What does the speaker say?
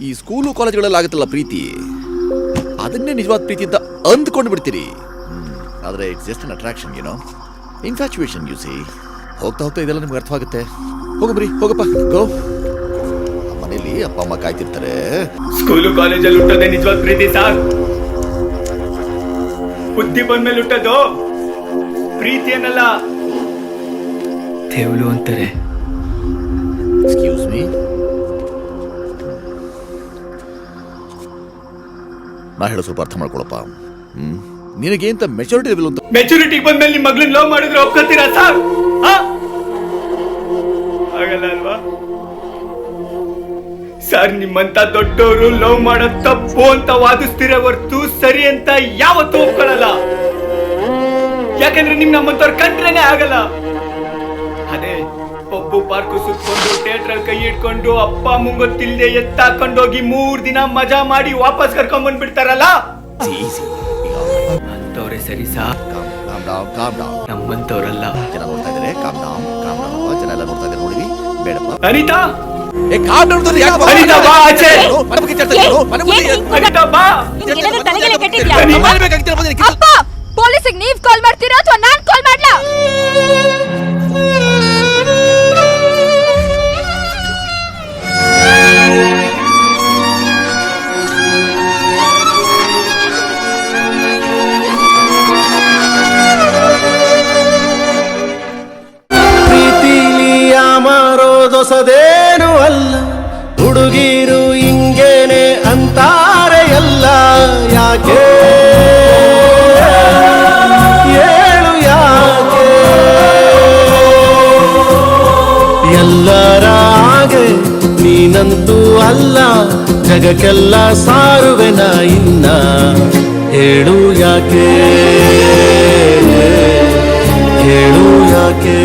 ಈ ಸ್ಕೂಲು ಕಾಲೇಜ್ಗಳಲ್ಲಿ ಆಗುತ್ತಲ್ಲ ಪ್ರೀತಿ, ಅದನ್ನೇ ನಿಜವಾದ ಪ್ರೀತಿ ಅಂತ ಅಂದ್ಕೊಂಡು ಬಿಡ್ತೀರಿ. ಆದರೆ ಇಟ್ಸ್ ಜಸ್ಟ್ ಅನ್ ಅಟ್ರಾಕ್ಷನ್, ಏನೋ ಇನ್ಫ್ಯಾಚುಯೇಷನ್. ಯು ಸಿ, ಹೋಗ್ತಾ ಹೋಗ್ತಾ ಇದೆಲ್ಲ ನಿಮ್ಗೆ ಅರ್ಥವಾಗುತ್ತೆ. ಹೋಗಬ್ರಿ, ಹೋಗಪ್ಪ, ಗೋ. ಮನೇಲಿ ಅಪ್ಪ ಅಮ್ಮ ಕಾಯ್ತಿರ್ತಾರೆ. ಸ್ಕೂಲು ಕಾಲೇಜಲ್ಲಿ ಹುಟ್ಟೋದೇ ನಿಜವಾದ ಪ್ರೀತಿ ಸಾರ್. ಬುದ್ಧಿ ಬಂದ್ಮೇಲೆ ಹುಟ್ಟೋದು ಪ್ರೀತಿ ಅನ್ನಲ್ಲ, ದೇವಳು ಅಂತಾರೆ. ಎಕ್ಸ್ಕ್ಯೂಸ್ ಮೀ, ನಾ ಹೇಳೋ ಸ್ವಲ್ಪ ಅರ್ಥ ಮಾಡ್ಕೊಳಪ್ಪ. ನಿನಗೆ ಅಂತ ಮೆಚುರಿಟಿ ಲೆವೆಲ್ ಅಂತ. ಮೆಚುರಿಟಿಗೆ ಬಂದ್ಮೇಲೆ ನಿಮ್ಮ ಮಗಳನ್ನ ಲವ್ ಮಾಡಿದ್ರೆ ಒಪ್ಕೊತೀರಾ ಸಾರ್? ಆಗಲ್ಲ ಅಲ್ವಾ ಸರ್? ನಿಮ್ಮಂತ ದೊಡ್ಡವರು ಲವ್ ಮಾಡೋದ್ ತಪ್ಪು ಅಂತ ವಾದಿಸ್ತಿರೋ ಹೊರ್ತು ಸರಿ ಅಂತ ಯಾವತ್ತೂ ಒಪ್ಕೊಳ್ಳಲ್ಲ. ಯಾಕಂದ್ರೆ ನಿಮ್ ನಮ್ಮಂತವ್ರ ಕಂಡ್ರೇನೆ ಆಗಲ್ಲ. ಅದೇ ಪಬ್ಬು ಪಾರ್ಕು ಸುತ್ಕೊಂಡು ಥಿಯೇಟರ್ ಕೈ ಇಟ್ಕೊಂಡು ಅಪ್ಪ ಮುಂಗೊತ್ತಿಲ್ದೆ ಎತ್ತಾಕೊಂಡೋಗಿ 3 ದಿನ ಮಜಾ ಮಾಡಿ ವಾಪಸ್ ಕರ್ಕೊಂಡ್ ಬಂದ್ಬಿಡ್ತಾರಲ್ಲ, ಅಂತವ್ರೆ ಸರಿ ಸಾರ್. ನಮ್ಮಂತವ್ರಲ್ಲ. ಜನ ನೋಡ್ತಾ ಇದಾರೆ. ಕಾಮ್ ಡೌನ್, ಜನ ಎಲ್ಲ ನೋಡ್ತಾ ಇದಾರೆ. ನೋಡಿ ಬೇಡಪ್ಪ. ಅನಿತಾ, ಅನಿತಾ ಬಾ ಆಚೆ. ಅಪ್ಪ, ಪೊಲೀಸಿಗೆ ನೀವ್ ಕಾಲ್ ಮಾಡ್ತೀರಾ ಅಥವಾ ನಾನ್ ಕಾಲ್ ಮಾಡ್ಲಾ? ಹೊಸದೇನು ಅಲ್ಲ, ಹುಡುಗಿರು ಹಿಂಗೇನೆ ಅಂತಾರೆ ಎಲ್ಲ. ಯಾಕೆ ಹೇಳು ಯಾಕೆ? ಎಲ್ಲರ ಹಾಗೆ ನೀನಂತೂ ಅಲ್ಲ, ಜಗಕ್ಕೆಲ್ಲ ಸಾರುವೆನ ಇನ್ನ. ಹೇಳು ಯಾಕೆ, ಹೇಳು ಯಾಕೆ?